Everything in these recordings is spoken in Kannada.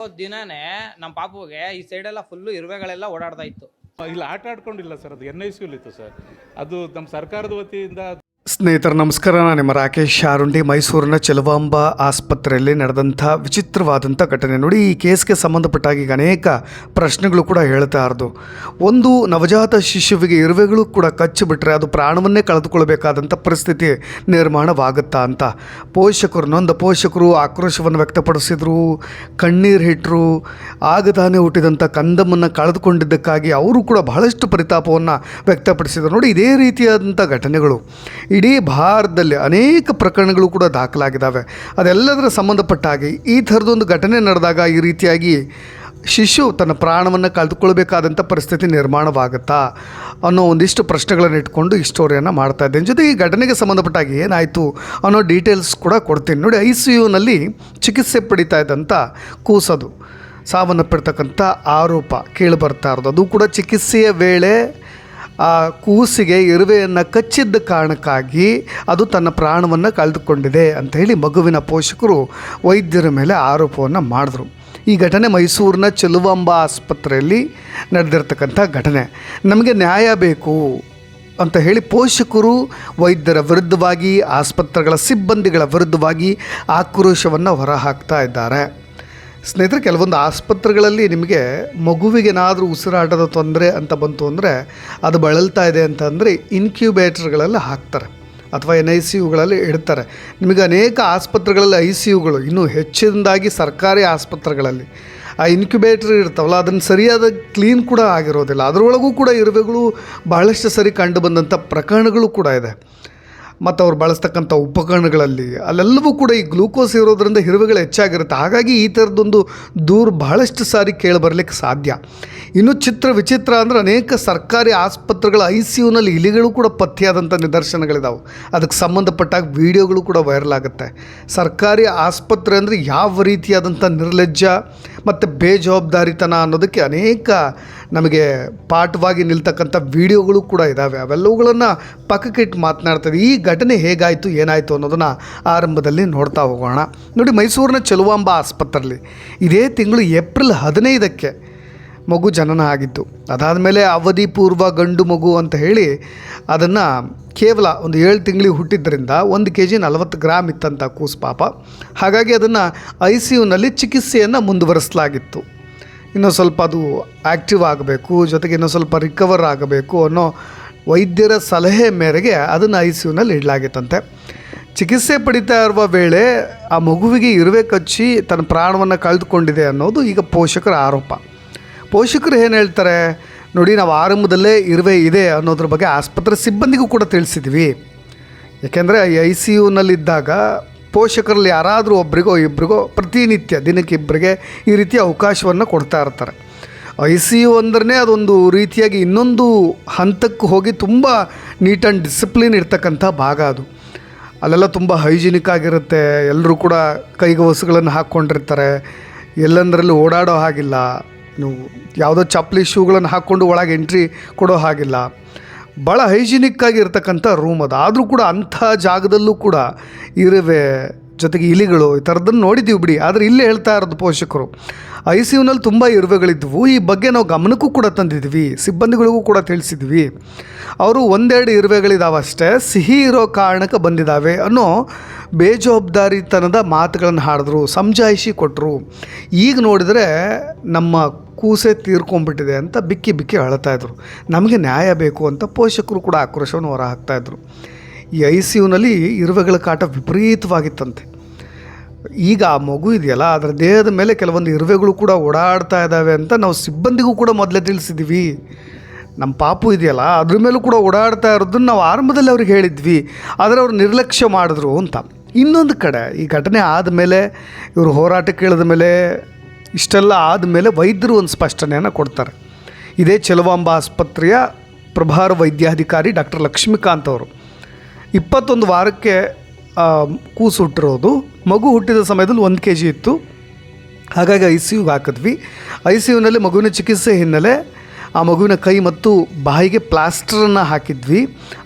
ದಿನನೇ ನಮ್ಮ ಪಾಪುಗೆ ಈ ಸೈಡೆಲ್ಲ ಫುಲ್ಲು ಇರುವೆಗಳೆಲ್ಲ ಓಡಾಡ್ತಾ ಇತ್ತು. ಇಲ್ಲ ಆಟ ಆಡ್ಕೊಂಡಿಲ್ಲ ಸರ್, ಅದು NICU ಇತ್ತು ಸರ್. ಅದು ನಮ್ಮ ಸರ್ಕಾರದ ವತಿಯಿಂದ. ಸ್ನೇಹಿತರು ನಮಸ್ಕಾರ, ನಾನು ನಿಮ್ಮ ರಾಕೇಶ್ ಶಾರುಂಡಿ. ಮೈಸೂರಿನ ಚೆಲುವಾಂಬ ಆಸ್ಪತ್ರೆಯಲ್ಲಿ ನಡೆದಂಥ ವಿಚಿತ್ರವಾದಂಥ ಘಟನೆ ನೋಡಿ. ಈ ಕೇಸ್ಗೆ ಸಂಬಂಧಪಟ್ಟಾಗ ಈಗ ಅನೇಕ ಪ್ರಶ್ನೆಗಳು ಕೂಡ ಹೇಳ್ತಾ ಇರೋದು. ಒಂದು, ನವಜಾತ ಶಿಶುವಿಗೆ ಇರುವೆಗಳು ಕೂಡ ಕಚ್ಚಿಬಿಟ್ರೆ ಅದು ಪ್ರಾಣವನ್ನೇ ಕಳೆದುಕೊಳ್ಬೇಕಾದಂಥ ಪರಿಸ್ಥಿತಿ ನಿರ್ಮಾಣವಾಗುತ್ತಾ ಅಂತ ನೊಂದ ಪೋಷಕರು ಆಕ್ರೋಶವನ್ನು ವ್ಯಕ್ತಪಡಿಸಿದರು, ಕಣ್ಣೀರು ಹಿಟ್ಟರು. ಆಗತಾನೆ ಹುಟ್ಟಿದಂಥ ಕಂದಮ್ಮನ್ನು ಕಳೆದುಕೊಂಡಿದ್ದಕ್ಕಾಗಿ ಅವರು ಕೂಡ ಬಹಳಷ್ಟು ಪರಿತಾಪವನ್ನು ವ್ಯಕ್ತಪಡಿಸಿದರು. ನೋಡಿ, ಇದೇ ರೀತಿಯಾದಂಥ ಘಟನೆಗಳು ಇಡೀ ಭಾರತದಲ್ಲಿ ಅನೇಕ ಪ್ರಕರಣಗಳು ಕೂಡ ದಾಖಲಾಗಿದ್ದಾವೆ. ಅದೆಲ್ಲದರ ಸಂಬಂಧಪಟ್ಟ ಹಾಗೆ ಈ ಥರದೊಂದು ಘಟನೆ ನಡೆದಾಗ ಈ ರೀತಿಯಾಗಿ ಶಿಶು ತನ್ನ ಪ್ರಾಣವನ್ನು ಕಳೆದುಕೊಳ್ಬೇಕಾದಂಥ ಪರಿಸ್ಥಿತಿ ನಿರ್ಮಾಣವಾಗುತ್ತಾ ಅನ್ನೋ ಒಂದಿಷ್ಟು ಪ್ರಶ್ನೆಗಳನ್ನು ಇಟ್ಕೊಂಡು ಈ ಸ್ಟೋರಿಯನ್ನು ಮಾಡ್ತಾ ಇದ್ದೇನೆ. ಜೊತೆಗೆ ಈ ಘಟನೆಗೆ ಸಂಬಂಧಪಟ್ಟಾಗಿ ಏನಾಯಿತು ಅನ್ನೋ ಡೀಟೇಲ್ಸ್ ಕೂಡ ಕೊಡ್ತೀನಿ. ನೋಡಿ, ICUನಲ್ಲಿ ಚಿಕಿತ್ಸೆ ಪಡಿತಾ ಇದ್ದಂಥ ಕೂಸದು ಸಾವನ್ನಪ್ಪಿರ್ತಕ್ಕಂಥ ಆರೋಪ ಕೇಳಿಬರ್ತಾ ಇರೋದು. ಅದು ಕೂಡ ಚಿಕಿತ್ಸೆಯ ವೇಳೆ ಆ ಕೂಸಿಗೆ ಇರುವೆಯನ್ನು ಕಚ್ಚಿದ್ದ ಕಾರಣಕ್ಕಾಗಿ ಅದು ತನ್ನ ಪ್ರಾಣವನ್ನು ಕಳೆದುಕೊಂಡಿದೆ ಅಂತ ಹೇಳಿ ಮಗುವಿನ ಪೋಷಕರು ವೈದ್ಯರ ಮೇಲೆ ಆರೋಪವನ್ನು ಮಾಡಿದ್ರು. ಈ ಘಟನೆ ಮೈಸೂರಿನ ಚೆಲುವಾಂಬ ಆಸ್ಪತ್ರೆಯಲ್ಲಿ ನಡೆದಿರ್ತಕ್ಕಂಥ ಘಟನೆ. ನಮಗೆ ನ್ಯಾಯ ಬೇಕು ಅಂತ ಹೇಳಿ ಪೋಷಕರು ವೈದ್ಯರ ವಿರುದ್ಧವಾಗಿ, ಆಸ್ಪತ್ರೆಗಳ ಸಿಬ್ಬಂದಿಗಳ ವಿರುದ್ಧವಾಗಿ ಆಕ್ರೋಶವನ್ನು ಹೊರಹಾಕ್ತಾ ಇದ್ದಾರೆ. ಸ್ನೇಹಿತರೆ, ಕೆಲವೊಂದು ಆಸ್ಪತ್ರೆಗಳಲ್ಲಿ ನಿಮಗೆ ಮಗುವಿಗೇನಾದರೂ ಉಸಿರಾಟದ ತೊಂದರೆ ಅಂತ ಬಂತು ಅಂದರೆ, ಅದು ಬಳಲ್ತಾ ಇದೆ ಅಂತಂದರೆ ಇನ್ಕ್ಯುಬೇಟರ್ಗಳೆಲ್ಲ ಹಾಕ್ತಾರೆ ಅಥವಾ NICUಗಳಲ್ಲಿ ಇಡ್ತಾರೆ. ನಿಮಗೆ ಅನೇಕ ಆಸ್ಪತ್ರೆಗಳಲ್ಲಿ ICUಗಳು, ಇನ್ನೂ ಹೆಚ್ಚಿನದಾಗಿ ಸರ್ಕಾರಿ ಆಸ್ಪತ್ರೆಗಳಲ್ಲಿ ಆ ಇನ್ಕ್ಯುಬೇಟರ್ ಇರ್ತಾವಲ್ಲ, ಅದನ್ನು ಸರಿಯಾದ ಕ್ಲೀನ್ ಕೂಡ ಆಗಿರೋದಿಲ್ಲ. ಅದರೊಳಗೂ ಕೂಡ ಇರುವೆಗಳು ಬಹಳಷ್ಟು ಸರಿ ಕಂಡು ಬಂದಂಥ ಪ್ರಕರಣಗಳು ಕೂಡ ಇದೆ. ಮತ್ತು ಅವ್ರು ಬಳಸ್ತಕ್ಕಂಥ ಉಪಕರಣಗಳಲ್ಲಿ ಅಲ್ಲೆಲ್ಲವೂ ಕೂಡ ಈ ಗ್ಲೂಕೋಸ್ ಇರೋದ್ರಿಂದ ಇರುವೆಗಳು ಹೆಚ್ಚಾಗಿರುತ್ತೆ. ಹಾಗಾಗಿ ಈ ಥರದ್ದೊಂದು ದೂರು ಬಹಳಷ್ಟು ಸಾರಿ ಕೇಳಿಬರ್ಲಿಕ್ಕೆ ಸಾಧ್ಯ. ಇನ್ನು ವಿಚಿತ್ರ ಅಂದರೆ ಅನೇಕ ಸರ್ಕಾರಿ ಆಸ್ಪತ್ರೆಗಳ ICUನಲ್ಲಿ ಇಲಿಗಳು ಕೂಡ ಪತ್ತೆಯಾದಂಥ ನಿದರ್ಶನಗಳಿದಾವೆ. ಅದಕ್ಕೆ ಸಂಬಂಧಪಟ್ಟಾಗ ವಿಡಿಯೋಗಳು ಕೂಡ ವೈರಲ್ ಆಗುತ್ತೆ. ಸರ್ಕಾರಿ ಆಸ್ಪತ್ರೆ ಅಂದರೆ ಯಾವ ರೀತಿಯಾದಂಥ ನಿರ್ಲಜ್ಜ ಮತ್ತು ಬೇಜವಾಬ್ದಾರಿತನ ಅನ್ನೋದಕ್ಕೆ ಅನೇಕ ನಮಗೆ ಪಾಠವಾಗಿ ನಿಲ್ತಕ್ಕಂಥ ವಿಡಿಯೋಗಳು ಕೂಡ ಇದ್ದಾವೆ. ಅವೆಲ್ಲವುಗಳನ್ನು ಪಕ್ಕಕ್ಕಿಟ್ಟು ಮಾತನಾಡ್ತದೆ. ಈ ಘಟನೆ ಹೇಗಾಯಿತು, ಏನಾಯಿತು ಅನ್ನೋದನ್ನು ಆರಂಭದಲ್ಲಿ ನೋಡ್ತಾ ಹೋಗೋಣ. ನೋಡಿ, ಮೈಸೂರಿನ ಚೆಲುವಾಂಬ ಆಸ್ಪತ್ರೆಯಲ್ಲಿ ಇದೇ ತಿಂಗಳು ಏಪ್ರಿಲ್ 15ಕ್ಕೆ ಮಗು ಜನನ ಆಗಿತ್ತು. ಅದಾದಮೇಲೆ ಅವಧಿ ಪೂರ್ವ ಗಂಡು ಮಗು ಅಂತ ಹೇಳಿ ಅದನ್ನು ಕೇವಲ ಒಂದು 7 ತಿಂಗಳಿಗೆ ಹುಟ್ಟಿದ್ದರಿಂದ 1 kg 40 ಗ್ರಾಮ್ ಇತ್ತಂಥ ಕೂಸು ಪಾಪ. ಹಾಗಾಗಿ ಅದನ್ನು ICUನಲ್ಲಿ ಚಿಕಿತ್ಸೆಯನ್ನು ಮುಂದುವರಿಸಲಾಗಿತ್ತು. ಇನ್ನೂ ಸ್ವಲ್ಪ ಅದು ಆ್ಯಕ್ಟಿವ್ ಆಗಬೇಕು, ಜೊತೆಗೆ ಇನ್ನೂ ಸ್ವಲ್ಪ ರಿಕವರ್ ಆಗಬೇಕು ಅನ್ನೋ ವೈದ್ಯರ ಸಲಹೆ ಮೇರೆಗೆ ಅದನ್ನು ICUನಲ್ಲಿ ಇಡಲಾಗಿತ್ತಂತೆ. ಚಿಕಿತ್ಸೆ ಪಡಿತಾ ಇರುವ ವೇಳೆ ಆ ಮಗುವಿಗೆ ಇರುವೆ ಕಚ್ಚಿ ತನ್ನ ಪ್ರಾಣವನ್ನು ಕಳೆದುಕೊಂಡಿದೆ ಅನ್ನೋದು ಈಗ ಪೋಷಕರ ಆರೋಪ. ಪೋಷಕರು ಏನು ಹೇಳ್ತಾರೆ ನೋಡಿ, ನಾವು ಆರಂಭದಲ್ಲೇ ಇರುವೆ ಇದೆ ಅನ್ನೋದ್ರ ಬಗ್ಗೆ ಆಸ್ಪತ್ರೆ ಸಿಬ್ಬಂದಿಗೂ ಕೂಡ ತಿಳಿಸಿದ್ವಿ. ಏಕೆಂದರೆ ICUನಲ್ಲಿದ್ದಾಗ ಪೋಷಕರಲ್ಲಿ ಯಾರಾದರೂ ಒಬ್ರಿಗೋ ಇಬ್ಬರಿಗೋ ಪ್ರತಿನಿತ್ಯ ದಿನಕ್ಕೆ ಇಬ್ಬರಿಗೆ ಈ ರೀತಿಯ ಅವಕಾಶವನ್ನು ಕೊಡ್ತಾ ಇರ್ತಾರೆ. ICU ಅಂದ್ರೆ ಅದೊಂದು ರೀತಿಯಾಗಿ ಇನ್ನೊಂದು ಹಂತಕ್ಕೆ ಹೋಗಿ ತುಂಬ ನೀಟ್ ಆ್ಯಂಡ್ ಡಿಸಿಪ್ಲಿನ್ ಇರ್ತಕ್ಕಂಥ ಭಾಗ ಅದು. ಅಲ್ಲೆಲ್ಲ ತುಂಬ ಹೈಜಿನಿಕ್ ಆಗಿರುತ್ತೆ. ಎಲ್ಲರೂ ಕೂಡ ಕೈಗವಸುಗಳನ್ನು ಹಾಕ್ಕೊಂಡಿರ್ತಾರೆ. ಎಲ್ಲಂದರಲ್ಲಿ ಓಡಾಡೋ ಹಾಗಿಲ್ಲ. ನೀವು ಯಾವುದೋ ಚಪ್ಪಲಿ ಶೂಗಳನ್ನು ಹಾಕ್ಕೊಂಡು ಒಳಗೆ ಎಂಟ್ರಿ ಕೊಡೋ ಹಾಗಿಲ್ಲ. ಭಾಳ ಹೈಜಿನಿಕ್ಕಾಗಿ ಇರ್ತಕ್ಕಂಥ ರೂಮ್ ಅದು. ಆದರೂ ಕೂಡ ಅಂಥ ಜಾಗದಲ್ಲೂ ಕೂಡ ಇರುವೆ ಜೊತೆಗೆ ಇಲಿಗಳು ಈ ಥರದ್ದನ್ನು ನೋಡಿದ್ದೀವಿ ಬಿಡಿ. ಆದರೆ ಇಲ್ಲೇ ಹೇಳ್ತಾ ಇರೋದು ಪೋಷಕರು ICUನಲ್ಲಿ ತುಂಬ ಇರುವೆಗಳಿದ್ವು. ಈ ಬಗ್ಗೆ ನಾವು ಗಮನಕ್ಕೂ ಕೂಡ ತಂದಿದ್ವಿ, ಸಿಬ್ಬಂದಿಗಳಿಗೂ ಕೂಡ ತಿಳಿಸಿದ್ವಿ. ಅವರು 1-2 ಇರುವೆಗಳಿದ್ದಾವೆ ಅಷ್ಟೇ, ಸಿಹಿ ಇರೋ ಕಾರಣಕ್ಕೆ ಬಂದಿದ್ದಾವೆ ಅನ್ನೋ ಬೇಜವಾಬ್ದಾರಿತನದ ಮಾತುಗಳನ್ನು ಹಾಡಿದ್ರು, ಸಮಜಾಯಿಷಿ ಕೊಟ್ಟರು. ಈಗ ನೋಡಿದರೆ ನಮ್ಮ ಕೂಸೆ ತೀರ್ಕೊಂಡ್ಬಿಟ್ಟಿದೆ ಅಂತ ಬಿಕ್ಕಿ ಬಿಕ್ಕಿ ಅಳ್ತಾಯಿದ್ರು. ನಮಗೆ ನ್ಯಾಯ ಬೇಕು ಅಂತ ಪೋಷಕರು ಕೂಡ ಆಕ್ರೋಶವನ್ನು ಹೊರ ಹಾಕ್ತಾಯಿದ್ರು. ಈ ICUನಲ್ಲಿ ಇರುವೆಗಳ ಕಾಟ ವಿಪರೀತವಾಗಿತ್ತಂತೆ. ಈಗ ಆ ಮಗು ಇದೆಯಲ್ಲ, ಅದರ ದೇಹದ ಮೇಲೆ ಕೆಲವೊಂದು ಇರುವೆಗಳು ಕೂಡ ಓಡಾಡ್ತಾ ಇದ್ದಾವೆ ಅಂತ ನಾವು ಸಿಬ್ಬಂದಿಗೂ ಕೂಡ ಮೊದಲೇ ತಿಳಿಸಿದ್ವಿ. ನಮ್ಮ ಪಾಪು ಇದೆಯಲ್ಲ ಅದ್ರ ಮೇಲೂ ಕೂಡ ಓಡಾಡ್ತಾ ಇರೋದನ್ನು ನಾವು ಆರಂಭದಲ್ಲಿ ಅವ್ರಿಗೆ ಹೇಳಿದ್ವಿ, ಆದರೆ ಅವ್ರು ನಿರ್ಲಕ್ಷ್ಯ ಮಾಡಿದ್ರು ಅಂತ. ಇನ್ನೊಂದು ಕಡೆ ಈ ಘಟನೆ ಆದಮೇಲೆ ಇವರು ಹೋರಾಟಕ್ಕೆ ಇಳಿದ ಮೇಲೆ ಇಷ್ಟೆಲ್ಲ ಆದಮೇಲೆ ವೈದ್ಯರು ಒಂದು ಸ್ಪಷ್ಟನೆಯನ್ನು ಕೊಡ್ತಾರೆ. ಇದೇ ಚೆಲುವಾಂಬ ಆಸ್ಪತ್ರೆಯ ಪ್ರಭಾರ ವೈದ್ಯಾಧಿಕಾರಿ ಡಾಕ್ಟರ್ ಲಕ್ಷ್ಮೀಕಾಂತ್ ಅವರು 21 ವಾರಕ್ಕೆ ಕೂಸು ಹುಟ್ಟಿರೋದು. ಮಗು ಹುಟ್ಟಿದ ಸಮಯದಲ್ಲಿ 1 kg ಇತ್ತು. ಹಾಗಾಗಿ ICUಗೆ ಹಾಕಿದ್ವಿ. ICUನಲ್ಲಿ ಮಗುವಿನ ಚಿಕಿತ್ಸೆ ಹಿನ್ನೆಲೆ ಆ ಮಗುವಿನ ಕೈ ಮತ್ತು ಬಾಯಿಗೆ ಪ್ಲಾಸ್ಟರನ್ನು ಹಾಕಿದ್ವಿ.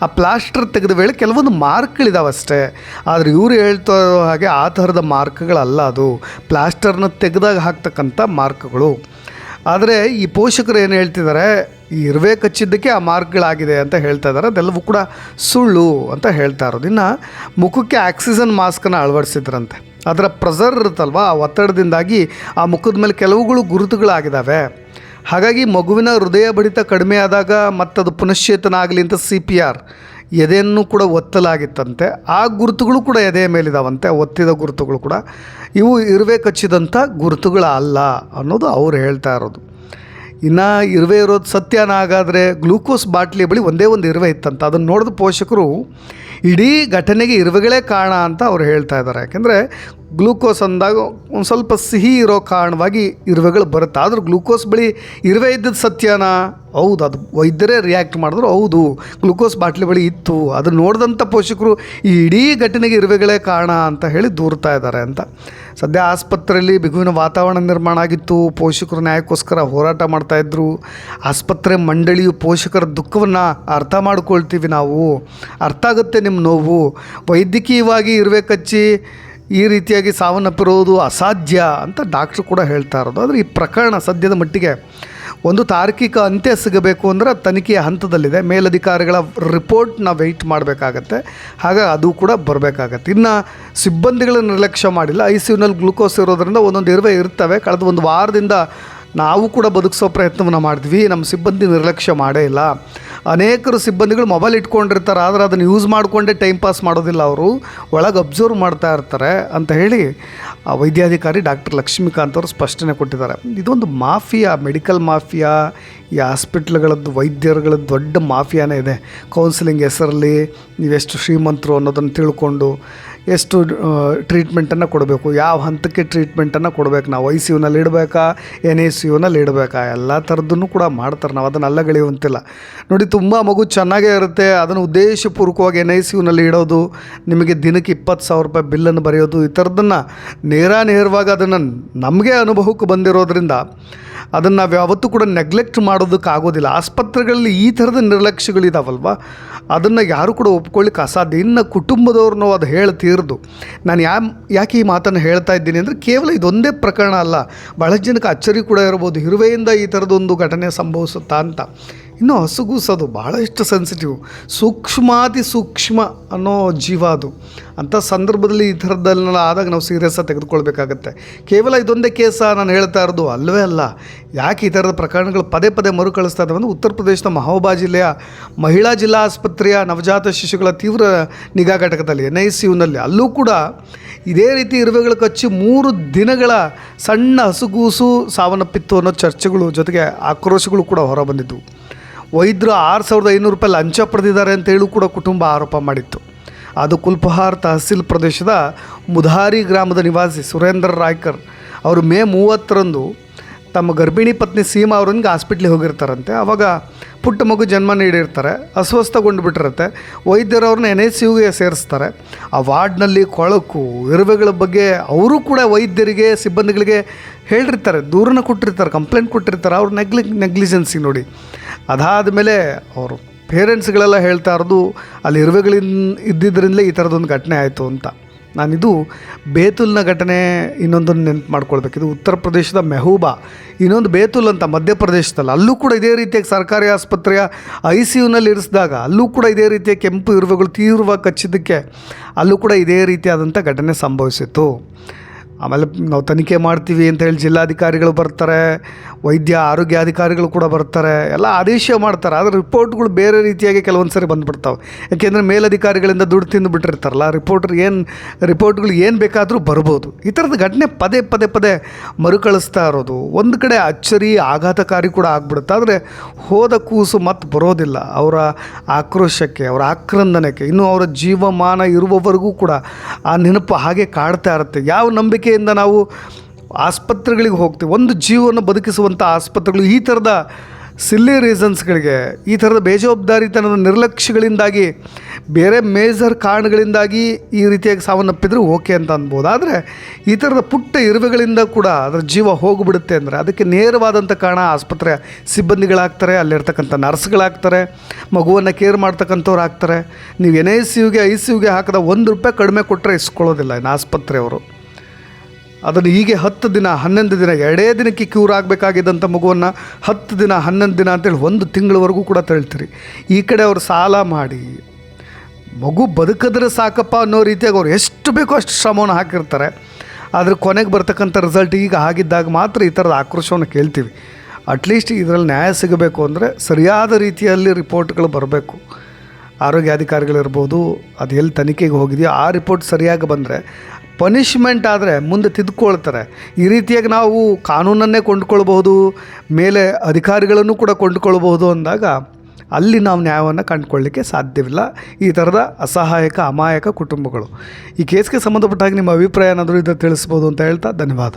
ಆ ಪ್ಲಾಸ್ಟರ್ ತೆಗೆದ ವೇಳೆ ಕೆಲವೊಂದು ಮಾರ್ಕ್ಗಳಿದಾವೆ ಅಷ್ಟೇ. ಆದರೆ ಇವರು ಹೇಳ್ತಾ ಇರೋ ಹಾಗೆ ಆ ಥರದ ಮಾರ್ಕ್ಗಳಲ್ಲ, ಅದು ಪ್ಲಾಸ್ಟರ್ನ ತೆಗೆದಾಗ ಹಾಕ್ತಕ್ಕಂಥ ಮಾರ್ಕ್ಗಳು. ಆದರೆ ಈ ಪೋಷಕರು ಏನು ಹೇಳ್ತಿದ್ದಾರೆ, ಈ ಇರುವೆ ಕಚ್ಚಿದ್ದಕ್ಕೆ ಆ ಮಾರ್ಕ್ಗಳಾಗಿದೆ ಅಂತ ಹೇಳ್ತಾ ಇದ್ದಾರೆ. ಅದೆಲ್ಲವೂ ಕೂಡ ಸುಳ್ಳು ಅಂತ ಹೇಳ್ತಾ ಇರೋದು. ಇನ್ನು ಮುಖಕ್ಕೆ ಆಕ್ಸಿಜನ್ ಮಾಸ್ಕನ್ನು ಅಳವಡಿಸಿದ್ರಂತೆ. ಅದರ ಪ್ರೆಷರ್ ಇರುತ್ತಲ್ವ, ಆ ಒತ್ತಡದಿಂದಾಗಿ ಆ ಮುಖದ ಮೇಲೆ ಕೆಲವುಗಳು ಗುರುತುಗಳಾಗಿದ್ದಾವೆ. ಹಾಗಾಗಿ ಮಗುವಿನ ಹೃದಯ ಬಡಿತ ಕಡಿಮೆ ಆದಾಗ ಮತ್ತದು ಪುನಶ್ಚೇತನ ಆಗಲಿ ಅಂತ CPR ಎದೆಯನ್ನು ಕೂಡ ಒತ್ತಲಾಗಿತ್ತಂತೆ. ಆ ಗುರುತುಗಳು ಕೂಡ ಎದೆಯ ಮೇಲಿದಾವಂತೆ, ಒತ್ತಿದ ಗುರುತುಗಳು ಕೂಡ. ಇವು ಇರುವೆ ಕಚ್ಚಿದಂಥ ಗುರುತುಗಳಲ್ಲ ಅನ್ನೋದು ಅವ್ರು ಹೇಳ್ತಾ ಇರೋದು. ಇನ್ನು ಇರುವೆ ಇರೋದು ಸತ್ಯನ ಹಾಗಾದರೆ ಗ್ಲೂಕೋಸ್ ಬಾಟ್ಲಿಯ ಬಳಿ ಒಂದೇ ಒಂದು ಇರುವೆ ಇತ್ತಂತ. ಅದನ್ನು ನೋಡಿದ ಪೋಷಕರು ಇಡೀ ಘಟನೆಗೆ ಇರುವೆಗಳೇ ಕಾರಣ ಅಂತ ಅವ್ರು ಹೇಳ್ತಾ ಇದ್ದಾರೆ. ಯಾಕೆಂದರೆ ಗ್ಲೂಕೋಸ್ ಅಂದಾಗ ಒಂದು ಸ್ವಲ್ಪ ಸಿಹಿ ಇರೋ ಕಾರಣವಾಗಿ ಇರುವೆಗಳು ಬರುತ್ತೆ. ಆದರೂ ಗ್ಲೂಕೋಸ್ ಬಳಿ ಇರುವೆ ಇದ್ದದ್ದು ಸತ್ಯನಾ? ಹೌದು, ಅದು ವೈದ್ಯರೇ ರಿಯಾಕ್ಟ್ ಮಾಡಿದ್ರು. ಹೌದು, ಗ್ಲೂಕೋಸ್ ಬಾಟ್ಲಿ ಬಳಿ ಇತ್ತು. ಅದನ್ನು ನೋಡಿದಂಥ ಪೋಷಕರು ಈ ಇಡೀ ಘಟನೆಗೆ ಇರುವೆಗಳೇ ಕಾರಣ ಅಂತ ಹೇಳಿ ದೂರ್ತಾ ಇದ್ದಾರೆ ಅಂತ. ಸದ್ಯ ಆಸ್ಪತ್ರೆಯಲ್ಲಿ ಬಿಗುವಿನ ವಾತಾವರಣ ನಿರ್ಮಾಣ ಆಗಿತ್ತು. ಪೋಷಕರು ನ್ಯಾಯಕ್ಕೋಸ್ಕರ ಹೋರಾಟ ಮಾಡ್ತಾಯಿದ್ರು. ಆಸ್ಪತ್ರೆ ಮಂಡಳಿಯು ಪೋಷಕರ ದುಃಖವನ್ನು ಅರ್ಥ ಮಾಡ್ಕೊಳ್ತೀವಿ ನಾವು, ಅರ್ಥ ಆಗುತ್ತೆ ನಿಮ್ಮ ನೋವು. ವೈದ್ಯಕೀಯವಾಗಿ ಇರುವೆ ಕಚ್ಚಿ ಈ ರೀತಿಯಾಗಿ ಸಾವನ್ನಪ್ಪಿರೋದು ಅಸಾಧ್ಯ ಅಂತ ಡಾಕ್ಟ್ರು ಕೂಡ ಹೇಳ್ತಾ ಇರೋದು. ಆದರೆ ಈ ಪ್ರಕರಣ ಸದ್ಯದ ಮಟ್ಟಿಗೆ ಒಂದು ತಾರ್ಕಿಕ ಅಂತ್ಯ ಸಿಗಬೇಕು ಅಂದರೆ ತನಿಖೆಯ ಹಂತದಲ್ಲಿದೆ. ಮೇಲಧಿಕಾರಿಗಳ ರಿಪೋರ್ಟ್ನ ವೆಯ್ಟ್ ಮಾಡಬೇಕಾಗತ್ತೆ. ಹಾಗಾಗಿ ಅದು ಕೂಡ ಬರಬೇಕಾಗತ್ತೆ. ಇನ್ನು ಸಿಬ್ಬಂದಿಗಳ ನಿರ್ಲಕ್ಷ್ಯ ಮಾಡಿಲ್ಲ. ICUನಲ್ಲಿ ಗ್ಲೂಕೋಸ್ ಇರೋದ್ರಿಂದ ಒಂದೊಂದು ಇರುವೆ ಇರ್ತವೆ. ಕಳೆದ ಒಂದು ವಾರದಿಂದ ನಾವು ಕೂಡ ಬದುಕಿಸೋ ಪ್ರಯತ್ನವನ್ನು ಮಾಡಿದ್ವಿ. ನಮ್ಮ ಸಿಬ್ಬಂದಿ ನಿರ್ಲಕ್ಷ್ಯ ಮಾಡೇ ಇಲ್ಲ. ಅನೇಕರು ಸಿಬ್ಬಂದಿಗಳು ಮೊಬೈಲ್ ಇಟ್ಕೊಂಡಿರ್ತಾರೆ, ಆದರೆ ಅದನ್ನು ಯೂಸ್ ಮಾಡಿಕೊಂಡೇ ಟೈಮ್ ಪಾಸ್ ಮಾಡೋದಿಲ್ಲ. ಅವರು ಒಳಗೆ ಅಬ್ಸರ್ವ್ ಮಾಡ್ತಾ ಇರ್ತಾರೆ ಅಂತ ಹೇಳಿ ವೈದ್ಯಾಧಿಕಾರಿ ಡಾಕ್ಟರ್ ಲಕ್ಷ್ಮೀಕಾಂತ್ ಅವರು ಸ್ಪಷ್ಟನೆ ಕೊಟ್ಟಿದ್ದಾರೆ. ಇದೊಂದು ಮಾಫಿಯಾ, ಮೆಡಿಕಲ್ ಮಾಫಿಯಾ. ಈ ಹಾಸ್ಪಿಟ್ಲ್ಗಳದ್ದು ವೈದ್ಯರುಗಳದ್ದು ದೊಡ್ಡ ಮಾಫಿಯಾನೇ ಇದೆ. ಕೌನ್ಸಿಲಿಂಗ್ ಹೆಸರಲ್ಲಿ ನೀವೆಷ್ಟು ಶ್ರೀಮಂತರು ಅನ್ನೋದನ್ನು ತಿಳ್ಕೊಂಡು ಎಷ್ಟು ಟ್ರೀಟ್ಮೆಂಟನ್ನು ಕೊಡಬೇಕು, ಯಾವ ಹಂತಕ್ಕೆ ಟ್ರೀಟ್ಮೆಂಟನ್ನು ಕೊಡಬೇಕು, ನಾವು ICUನಲ್ಲಿ ಇಡಬೇಕಾ, NICUನಲ್ಲಿ ಇಡಬೇಕಾ, ಎಲ್ಲ ಥರದ್ದನ್ನು ಕೂಡ ಮಾಡ್ತಾರೆ. ನಾವು ಅದನ್ನು ಅಲ್ಲಗಳೆಯುವಂತಿಲ್ಲ. ನೋಡಿ, ತುಂಬ ಮಗು ಚೆನ್ನಾಗೇ ಇರುತ್ತೆ, ಅದನ್ನು ಉದ್ದೇಶಪೂರ್ವಕವಾಗಿ NICUನಲ್ಲಿ ಇಡೋದು, ನಿಮಗೆ ದಿನಕ್ಕೆ 20,000 ರೂಪಾಯಿ ಬಿಲ್ಲನ್ನು ಬರೆಯೋದು, ಈ ಥರದ್ದನ್ನು ನೇರವಾಗಿ ಅದನ್ನು ನಮಗೆ ಅನುಭವಕ್ಕೆ ಬಂದಿರೋದ್ರಿಂದ ಅದನ್ನು ನಾವು ಯಾವತ್ತೂ ಕೂಡ ನೆಗ್ಲೆಕ್ಟ್ ಮಾಡೋದಕ್ಕಾಗೋದಿಲ್ಲ. ಆಸ್ಪತ್ರೆಗಳಲ್ಲಿ ಈ ಥರದ ನಿರ್ಲಕ್ಷ್ಯಗಳಿದಾವಲ್ವ, ಅದನ್ನು ಯಾರು ಕೂಡ ಒಪ್ಕೊಳ್ಳಿಕ್ಕೆ ಅಸಾಧ್ಯ. ಇನ್ನು ಕುಟುಂಬದವ್ರನ್ನೋ ಅದು ಹೇಳ್ತೀರ್ದು. ನಾನು ಯಾಕೆ ಈ ಮಾತನ್ನು ಹೇಳ್ತಾ ಇದ್ದೀನಿ ಅಂದರೆ, ಕೇವಲ ಇದೊಂದೇ ಪ್ರಕರಣ ಅಲ್ಲ, ಬಹಳ ಜನಕ್ಕೆ ಅಚ್ಚರಿ ಕೂಡ ಇರ್ಬೋದು, ಇರುವೆಯಿಂದ ಈ ಥರದೊಂದು ಘಟನೆ ಸಂಭವಿಸುತ್ತಾ ಅಂತ. ಇನ್ನು ಹಸುಗೂಸೋದು ಭಾಳಷ್ಟು ಸೆನ್ಸಿಟಿವ್, ಸೂಕ್ಷ್ಮಾತಿ ಸೂಕ್ಷ್ಮ ಅನ್ನೋ ಜೀವ ಅದು. ಅಂಥ ಸಂದರ್ಭದಲ್ಲಿ ಈ ಥರದ್ದೆಲ್ಲ ಆದಾಗ ನಾವು ಸೀರಿಯಸ್ಸಾಗಿ ತೆಗೆದುಕೊಳ್ಬೇಕಾಗತ್ತೆ. ಕೇವಲ ಇದೊಂದೇ ಕೇಸ ನಾನು ಹೇಳ್ತಾ ಇರೋದು ಅಲ್ಲವೇ ಅಲ್ಲ. ಯಾಕೆ ಈ ಥರದ ಪ್ರಕರಣಗಳು ಪದೇ ಪದೇ ಮರುಕಳಿಸ್ತಾ ಇದ್ದಾವೆ ಅಂದರೆ, ಉತ್ತರ ಪ್ರದೇಶದ ಮಹೋಬಾ ಜಿಲ್ಲೆಯ ಮಹಿಳಾ ಜಿಲ್ಲಾ ಆಸ್ಪತ್ರೆಯ ನವಜಾತ ಶಿಶುಗಳ ತೀವ್ರ ನಿಗಾ ಘಟಕದಲ್ಲಿ NICUನಲ್ಲಿ ಅಲ್ಲೂ ಕೂಡ ಇದೇ ರೀತಿ ಇರುವೆಗಳು ಕಚ್ಚಿ 3 ದಿನಗಳ ಸಣ್ಣ ಹಸುಗೂಸು ಸಾವನ್ನಪ್ಪಿತ್ತು ಅನ್ನೋ ಚರ್ಚೆಗಳು ಜೊತೆಗೆ ಆಕ್ರೋಶಗಳು ಕೂಡ ಹೊರಬಂದಿದ್ದವು. ವೈದ್ಯರು 6,500 ರೂಪಾಯಿ ಲಂಚ ಪಡೆದಿದ್ದಾರೆ ಅಂತೇಳಿ ಕೂಡ ಕುಟುಂಬ ಆರೋಪ ಮಾಡಿತ್ತು. ಅದು ಕುಲ್ಪಹಾರ್ ತಹಸೀಲ್ ಪ್ರದೇಶದ ಮುಧಾರಿ ಗ್ರಾಮದ ನಿವಾಸಿ ಸುರೇಂದ್ರ ರಾಯ್ಕರ್ ಅವರು ಮೇ 30ರಂದು ತಮ್ಮ ಗರ್ಭಿಣಿ ಪತ್ನಿ ಸೀಮಾ ಅವರೊಂದಿಗೆ ಹಾಸ್ಪಿಟ್ಲಿಗೆ ಹೋಗಿರ್ತಾರಂತೆ. ಆವಾಗ ಪುಟ್ಟ ಮಗು ಜನ್ಮ ನೀಡಿರ್ತಾರೆ, ಅಸ್ವಸ್ಥಗೊಂಡು ಬಿಟ್ಟಿರುತ್ತೆ. ವೈದ್ಯರು ಅವ್ರನ್ನ NICUಗೆ ಸೇರಿಸ್ತಾರೆ. ಆ ವಾರ್ಡ್ನಲ್ಲಿ ಕೊಳಕು ಇರುವೆಗಳ ಬಗ್ಗೆ ಅವರು ಕೂಡ ವೈದ್ಯರಿಗೆ ಸಿಬ್ಬಂದಿಗಳಿಗೆ ಹೇಳಿರ್ತಾರೆ, ದೂರನ ಕೊಟ್ಟಿರ್ತಾರೆ, ಕಂಪ್ಲೇಂಟ್ ಕೊಟ್ಟಿರ್ತಾರೆ. ಅವ್ರ ನೆಗ್ಲಿಜೆನ್ಸಿ ನೋಡಿ. ಅದಾದ ಮೇಲೆ ಅವರು ಪೇರೆಂಟ್ಸ್ಗಳೆಲ್ಲ ಹೇಳ್ತಾ ಇರೋದು ಅಲ್ಲಿ ಇದ್ದಿದ್ದರಿಂದಲೇ ಈ ಥರದೊಂದು ಘಟನೆ ಆಯಿತು ಅಂತ. ನಾನಿದು ಬೇತುಲ್ನ ಘಟನೆ ಇನ್ನೊಂದನ್ನು ನೆನಪು ಮಾಡ್ಕೊಳ್ಬೇಕು. ಇದು ಉತ್ತರ ಪ್ರದೇಶದ ಮೆಹಬೂಬಾ, ಇನ್ನೊಂದು ಬೇತುಲ್ ಅಂತ ಮಧ್ಯಪ್ರದೇಶದಲ್ಲಿ. ಅಲ್ಲೂ ಕೂಡ ಇದೇ ರೀತಿಯಾಗಿ ಸರ್ಕಾರಿ ಆಸ್ಪತ್ರೆಯ ICUನಲ್ಲಿ ಇರಿಸಿದಾಗ ಅಲ್ಲೂ ಕೂಡ ಇದೇ ರೀತಿಯ ಕೆಂಪು ಇರುವೆಗಳು ತೀವ್ರವಾಗಿ ಕಚ್ಚಿದ್ದಕ್ಕೆ ಅಲ್ಲೂ ಕೂಡ ಇದೇ ರೀತಿಯಾದಂಥ ಘಟನೆ ಸಂಭವಿಸಿತ್ತು. ಆಮೇಲೆ ನಾವು ತನಿಖೆ ಮಾಡ್ತೀವಿ ಅಂತ ಹೇಳಿ ಜಿಲ್ಲಾಧಿಕಾರಿಗಳು ಬರ್ತಾರೆ, ವೈದ್ಯ ಆರೋಗ್ಯಾಧಿಕಾರಿಗಳು ಕೂಡ ಬರ್ತಾರೆ, ಎಲ್ಲ ಆದೇಶ ಮಾಡ್ತಾರೆ. ಆದರೆ ರಿಪೋರ್ಟ್ಗಳು ಬೇರೆ ರೀತಿಯಾಗಿ ಕೆಲವೊಂದು ಸರಿ ಬಂದುಬಿಡ್ತಾವೆ. ಯಾಕೆಂದರೆ ಮೇಲಧಿಕಾರಿಗಳಿಂದ ದುಡ್ಡು ತಿಂದು ಬಿಟ್ಟಿರ್ತಾರಲ್ಲ, ರಿಪೋರ್ಟ್ಗಳು ಏನು ಬೇಕಾದರೂ ಬರ್ಬೋದು. ಈ ಥರದ ಘಟನೆ ಪದೇ ಮರುಕಳಿಸ್ತಾ ಇರೋದು ಒಂದು ಕಡೆ ಅಚ್ಚರಿ ಆಘಾತಕಾರಿ ಕೂಡ ಆಗ್ಬಿಡುತ್ತೆ. ಆದರೆ ಹೋದ ಕೂಸು ಮತ್ತೆ ಬರೋದಿಲ್ಲ. ಅವರ ಆಕ್ರೋಶಕ್ಕೆ, ಅವರ ಆಕ್ರಂದನಕ್ಕೆ, ಇನ್ನೂ ಅವರ ಜೀವಮಾನ ಇರುವವರೆಗೂ ಕೂಡ ಆ ನೆನಪು ಹಾಗೆ ಕಾಡ್ತಾ ಇರುತ್ತೆ. ಯಾವ ನಂಬಿಕೆಯಿಂದ ನಾವು ಆಸ್ಪತ್ರೆಗಳಿಗೆ ಹೋಗ್ತೀವಿ, ಒಂದು ಜೀವವನ್ನು ಬದುಕಿಸುವಂಥ ಆಸ್ಪತ್ರೆಗಳು ಈ ಥರದ ಸಿಲ್ಲಿ ರೀಸನ್ಸ್ಗಳಿಗೆ, ಈ ಥರದ ಬೇಜವಾಬ್ದಾರಿತನದ ನಿರ್ಲಕ್ಷ್ಯಗಳಿಂದಾಗಿ ಬೇರೆ ಮೇಜರ್ ಕಾರಣಗಳಿಂದಾಗಿ ಈ ರೀತಿಯಾಗಿ ಸಾವನ್ನಪ್ಪಿದ್ರು ಓಕೆ ಅಂತ ಅನ್ಬೋದು. ಆದರೆ ಈ ಥರದ ಪುಟ್ಟ ಇರುವೆಗಳಿಂದ ಕೂಡ ಅದರ ಜೀವ ಹೋಗಿಬಿಡುತ್ತೆ ಅಂದರೆ ಅದಕ್ಕೆ ನೇರವಾದಂಥ ಕಾರಣ ಆಸ್ಪತ್ರೆಯ ಸಿಬ್ಬಂದಿಗಳಾಗ್ತಾರೆ, ಅಲ್ಲಿರ್ತಕ್ಕಂಥ ನರ್ಸ್ಗಳಾಗ್ತಾರೆ, ಮಗುವನ್ನು ಕೇರ್ ಮಾಡ್ತಕ್ಕಂಥವ್ರು ಆಗ್ತಾರೆ. ನೀವು NICUಗೆ ICUಗೆ ಹಾಕಿದ ₹1 ಕಡಿಮೆ ಕೊಟ್ಟರೆ ಇಸ್ಕೊಳ್ಳೋದಿಲ್ಲ ಇನ್ನು ಆಸ್ಪತ್ರೆಯವರು. ಅದನ್ನು ಹೀಗೆ 10 ದಿನ 11 ದಿನ 2 ದಿನಕ್ಕೆ ಕ್ಯೂರ್ ಆಗಬೇಕಾಗಿದ್ದಂಥ ಮಗುವನ್ನು 10 ದಿನ 11 ದಿನ ಅಂತೇಳಿ 1 ತಿಂಗಳವರೆಗೂ ಕೂಡ ತಳ್ತೀರಿ. ಈ ಕಡೆ ಅವರು ಸಾಲ ಮಾಡಿ ಮಗು ಬದುಕಿದ್ರೆ ಸಾಕಪ್ಪ ಅನ್ನೋ ರೀತಿಯಾಗಿ ಅವ್ರು ಎಷ್ಟು ಬೇಕೋ ಅಷ್ಟು ಶ್ರಮವನ್ನು ಹಾಕಿರ್ತಾರೆ. ಆದರೆ ಕೊನೆಗೆ ಬರ್ತಕ್ಕಂಥ ರಿಸಲ್ಟ್ ಈಗ ಆಗಿದ್ದಾಗ ಮಾತ್ರ ಈ ಥರದ ಆಕ್ರೋಶವನ್ನು ಕೇಳ್ತೀವಿ. ಅಟ್ಲೀಸ್ಟ್ ಇದರಲ್ಲಿ ನ್ಯಾಯ ಸಿಗಬೇಕು ಅಂದರೆ ಸರಿಯಾದ ರೀತಿಯಲ್ಲಿ ರಿಪೋರ್ಟ್ಗಳು ಬರಬೇಕು. ಆರೋಗ್ಯಾಧಿಕಾರಿಗಳಿರ್ಬೋದು, ಅದು ಎಲ್ಲಿ ತನಿಖೆಗೆ ಹೋಗಿದೆಯೋ ಆ ರಿಪೋರ್ಟ್ ಸರಿಯಾಗಿ ಬಂದರೆ ಪನಿಷ್ಮೆಂಟ್ ಆದರೆ ಮುಂದೆ ತಿದ್ದುಕೊಳ್ತಾರೆ. ಈ ರೀತಿಯಾಗಿ ನಾವು ಕಾನೂನನ್ನೇ ಕೊಂಡುಕೊಳ್ಬಹುದು, ಮೇಲೆ ಅಧಿಕಾರಿಗಳನ್ನು ಕೂಡ ಕೊಂಡುಕೊಳ್ಬಹುದು ಅಂದಾಗ ಅಲ್ಲಿ ನಾವು ನ್ಯಾಯವನ್ನು ಕಂಡುಕೊಳ್ಳಲಿಕ್ಕೆ ಸಾಧ್ಯವಿಲ್ಲ. ಈ ಥರದ ಅಸಹಾಯಕ ಅಮಾಯಕ ಕುಟುಂಬಗಳು. ಈ ಕೇಸ್ಗೆ ಸಂಬಂಧಪಟ್ಟಾಗ ನಿಮ್ಮ ಅಭಿಪ್ರಾಯ ಏನಾದರೂ ಇದ್ದರೆ ತಿಳಿಸ್ಬೋದು ಅಂತ ಹೇಳ್ತಾ ಧನ್ಯವಾದ.